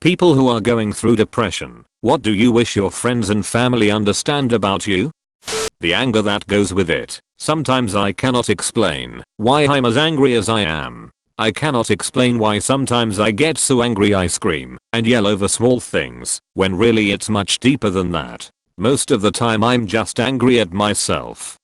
People who are going through depression, what do you wish your friends and family understand about you? The anger that goes with it. Sometimes I cannot explain why I'm as angry as I am. I cannot explain why sometimes I get so angry I scream and yell over small things, when really it's much deeper than that. Most of the time I'm just angry at myself.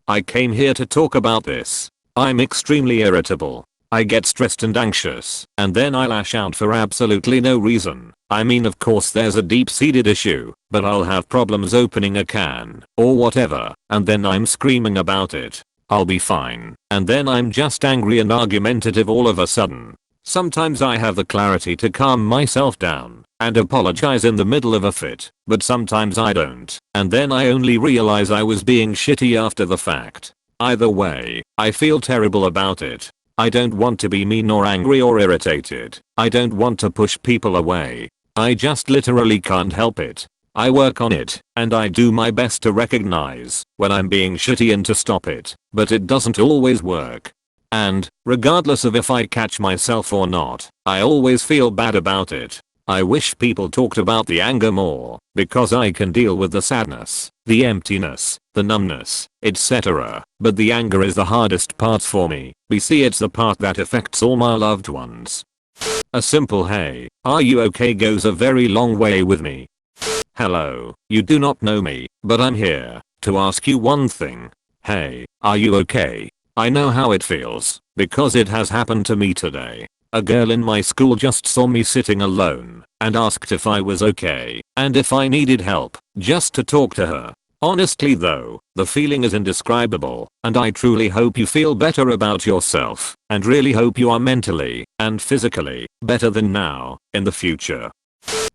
I came here to talk about this. I'm extremely irritable. I get stressed and anxious, and then I lash out for absolutely no reason. I mean, of course there's a deep-seated issue, but I'll have problems opening a can, or whatever, and then I'm screaming about it. I'll be fine, and then I'm just angry and argumentative all of a sudden. Sometimes I have the clarity to calm myself down and apologize in the middle of a fit, but sometimes I don't, and then I only realize I was being shitty after the fact. Either way, I feel terrible about it. I don't want to be mean or angry or irritated. I don't want to push people away. I just literally can't help it. I work on it, and I do my best to recognize when I'm being shitty and to stop it, but it doesn't always work. And, regardless of if I catch myself or not, I always feel bad about it. I wish people talked about the anger more, because I can deal with the sadness, the emptiness, the numbness, etc. But the anger is the hardest part for me. See, it's the part that affects all my loved ones. A simple "hey, are you okay" goes a very long way with me. Hello, you do not know me, but I'm here to ask you one thing. Hey, are you okay? I know how it feels, because it has happened to me today. A girl in my school just saw me sitting alone and asked if I was okay and if I needed help, just to talk to her. Honestly though, the feeling is indescribable, and I truly hope you feel better about yourself, and really hope you are mentally and physically better than now, in the future.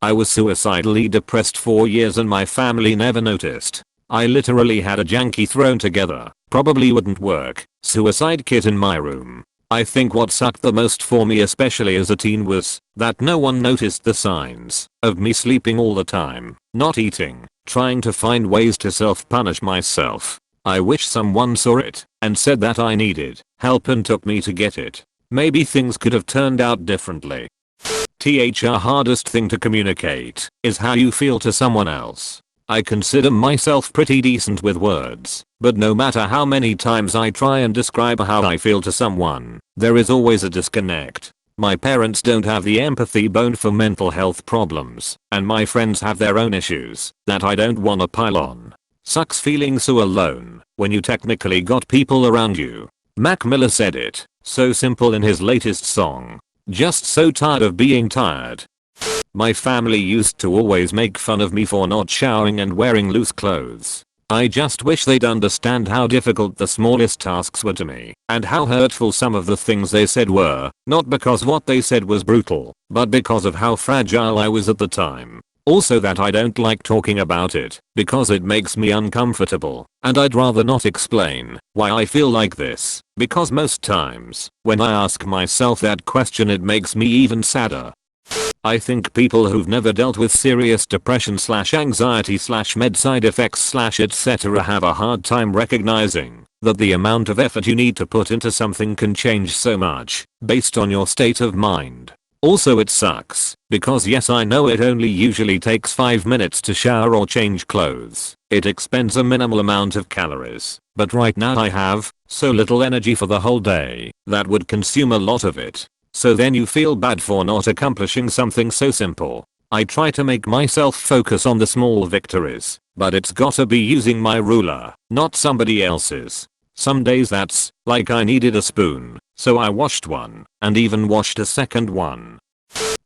I was suicidally depressed for years and my family never noticed. I literally had a janky thrown together, probably wouldn't work, suicide kit in my room. I think what sucked the most for me, especially as a teen, was that no one noticed the signs of me sleeping all the time, not eating, trying to find ways to self-punish myself. I wish someone saw it and said that I needed help and took me to get it. Maybe things could have turned out differently. The hardest thing to communicate is how you feel to someone else. I consider myself pretty decent with words, but no matter how many times I try and describe how I feel to someone, there is always a disconnect. My parents don't have the empathy bone for mental health problems, and my friends have their own issues that I don't wanna pile on. Sucks feeling so alone when you technically got people around you. Mac Miller said it so simple in his latest song. Just so tired of being tired. My family used to always make fun of me for not showering and wearing loose clothes. I just wish they'd understand how difficult the smallest tasks were to me, and how hurtful some of the things they said were, not because what they said was brutal, but because of how fragile I was at the time. Also that I don't like talking about it, because it makes me uncomfortable, and I'd rather not explain why I feel like this, because most times, when I ask myself that question, it makes me even sadder. I think people who've never dealt with serious depression / anxiety / med side effects / etc. have a hard time recognizing that the amount of effort you need to put into something can change so much based on your state of mind. Also it sucks, because yes, I know it only usually takes 5 minutes to shower or change clothes. It expends a minimal amount of calories, but right now I have so little energy for the whole day that would consume a lot of it. So then you feel bad for not accomplishing something so simple. I try to make myself focus on the small victories, but it's gotta be using my ruler, not somebody else's. Some days that's like I needed a spoon, so I washed one, and even washed a second one.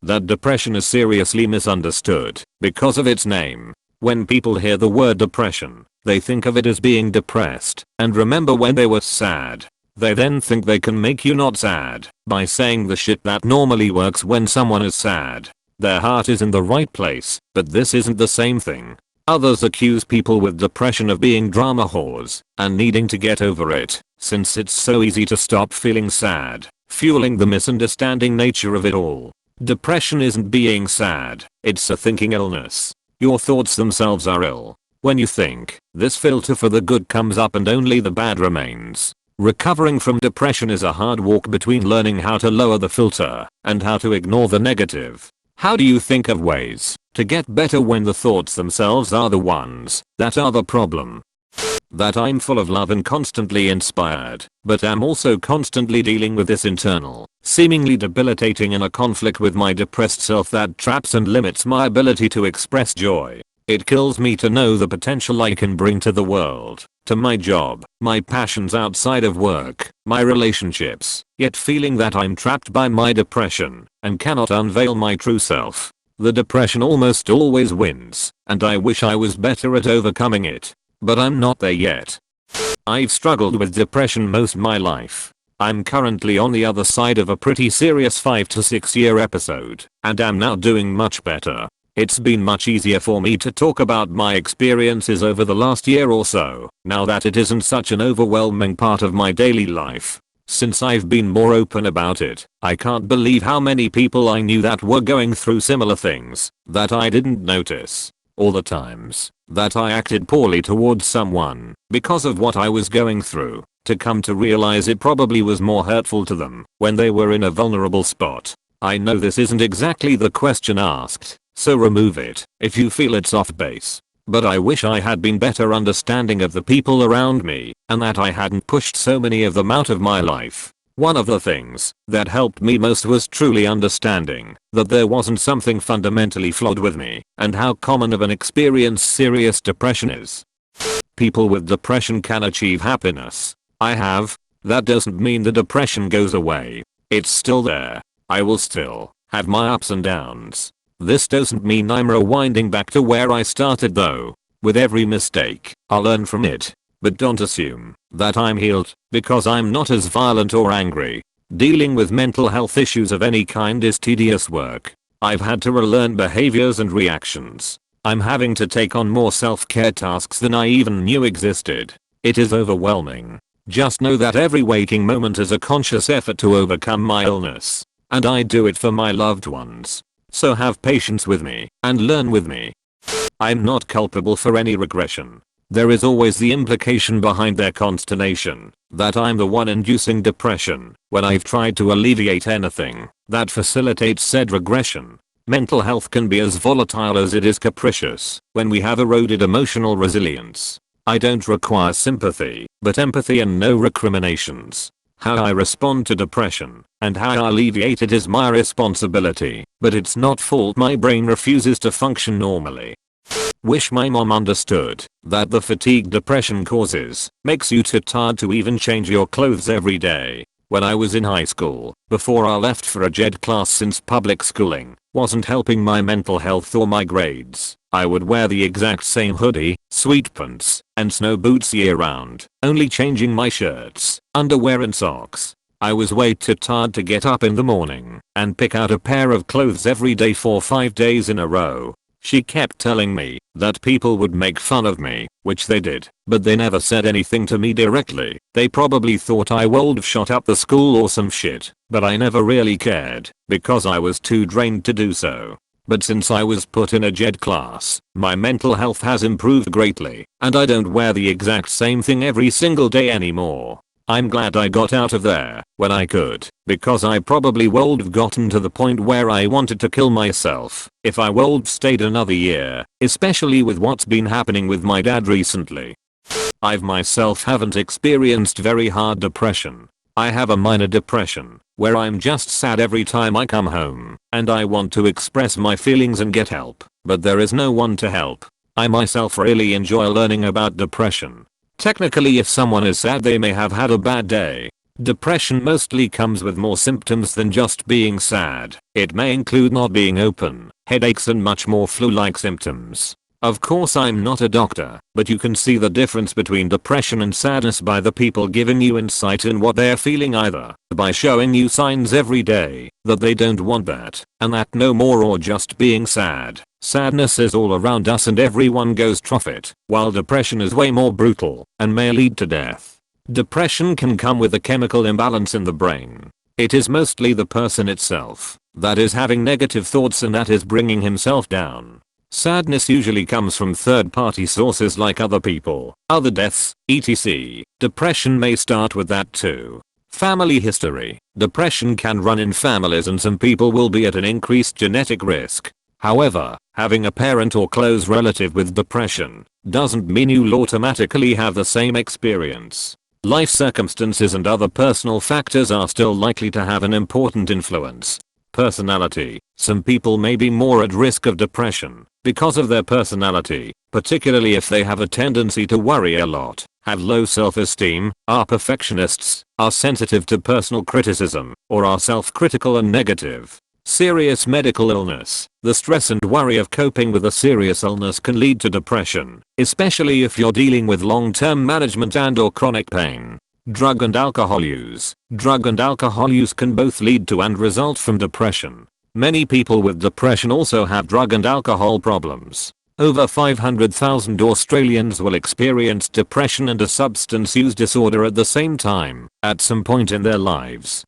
That depression is seriously misunderstood because of its name. When people hear the word depression, they think of it as being depressed and remember when they were sad. They then think they can make you not sad by saying the shit that normally works when someone is sad. Their heart is in the right place, but this isn't the same thing. Others accuse people with depression of being drama whores and needing to get over it, since it's so easy to stop feeling sad, fueling the misunderstanding nature of it all. Depression isn't being sad, it's a thinking illness. Your thoughts themselves are ill. When you think, this filter for the good comes up and only the bad remains. Recovering from depression is a hard walk between learning how to lower the filter and how to ignore the negative. How do you think of ways to get better when the thoughts themselves are the ones that are the problem? That I'm full of love and constantly inspired, but am also constantly dealing with this internal, seemingly debilitating inner conflict with my depressed self that traps and limits my ability to express joy. It kills me to know the potential I can bring to the world, to my job, my passions outside of work, my relationships, yet feeling that I'm trapped by my depression and cannot unveil my true self. The depression almost always wins, and I wish I was better at overcoming it. But I'm not there yet. I've struggled with depression most my life. I'm currently on the other side of a pretty serious 5 to 6 year episode, and am now doing much better. It's been much easier for me to talk about my experiences over the last year or so, now that it isn't such an overwhelming part of my daily life. Since I've been more open about it, I can't believe how many people I knew that were going through similar things, that I didn't notice. All the times that I acted poorly towards someone because of what I was going through, to come to realize it probably was more hurtful to them when they were in a vulnerable spot. I know this isn't exactly the question asked, so remove it if you feel it's off base. But I wish I had been better understanding of the people around me and that I hadn't pushed so many of them out of my life. One of the things that helped me most was truly understanding that there wasn't something fundamentally flawed with me and how common of an experience serious depression is. People with depression can achieve happiness. I have. That doesn't mean the depression goes away. It's still there. I will still have my ups and downs. This doesn't mean I'm rewinding back to where I started though. With every mistake, I'll learn from it. But don't assume that I'm healed because I'm not as violent or angry. Dealing with mental health issues of any kind is tedious work. I've had to relearn behaviors and reactions. I'm having to take on more self-care tasks than I even knew existed. It is overwhelming. Just know that every waking moment is a conscious effort to overcome my illness. And I do it for my loved ones. So have patience with me and learn with me. I'm not culpable for any regression. There is always the implication behind their consternation that I'm the one inducing depression when I've tried to alleviate anything that facilitates said regression. Mental health can be as volatile as it is capricious when we have eroded emotional resilience. I don't require sympathy, but empathy and no recriminations. How I respond to depression and how I alleviate it is my responsibility, but it's not fault my brain refuses to function normally. Wish my mom understood that the fatigue depression causes makes you too tired to even change your clothes every day. When I was in high school, before I left for a GED class since public schooling wasn't helping my mental health or my grades, I would wear the exact same hoodie, sweatpants, and snow boots year round, only changing my shirts, underwear and socks. I was way too tired to get up in the morning and pick out a pair of clothes every day for 5 days in a row. She kept telling me that people would make fun of me, which they did, but they never said anything to me directly. They probably thought I would've shot up the school or some shit, but I never really cared because I was too drained to do so. But since I was put in a GED class, my mental health has improved greatly, and I don't wear the exact same thing every single day anymore. I'm glad I got out of there when I could, because I probably would've gotten to the point where I wanted to kill myself if I would've stayed another year, especially with what's been happening with my dad recently. I've myself haven't experienced very hard depression. I have a minor depression where I'm just sad every time I come home and I want to express my feelings and get help, but there is no one to help. I myself really enjoy learning about depression. Technically, if someone is sad, they may have had a bad day. Depression mostly comes with more symptoms than just being sad. It may include not being open, headaches and much more flu-like symptoms. Of course, I'm not a doctor, but you can see the difference between depression and sadness by the people giving you insight in what they're feeling, either by showing you signs every day that they don't want that and that no more, or just being sad. Sadness is all around us and everyone goes through it, while depression is way more brutal and may lead to death. Depression can come with a chemical imbalance in the brain. It is mostly the person itself that is having negative thoughts and that is bringing himself down. Sadness usually comes from third-party sources like other people, other deaths, etc. Depression may start with that too. Family history. Depression can run in families and some people will be at an increased genetic risk. However, having a parent or close relative with depression doesn't mean you'll automatically have the same experience. Life circumstances and other personal factors are still likely to have an important influence. Personality. Some people may be more at risk of depression because of their personality, particularly if they have a tendency to worry a lot, have low self-esteem, are perfectionists, are sensitive to personal criticism, or are self-critical and negative. Serious medical illness. The stress and worry of coping with a serious illness can lead to depression, especially if you're dealing with long-term management and/or chronic pain. Drug and alcohol use. Drug and alcohol use can both lead to and result from depression. Many people with depression also have drug and alcohol problems. Over 500,000 Australians will experience depression and a substance use disorder at the same time, at some point in their lives.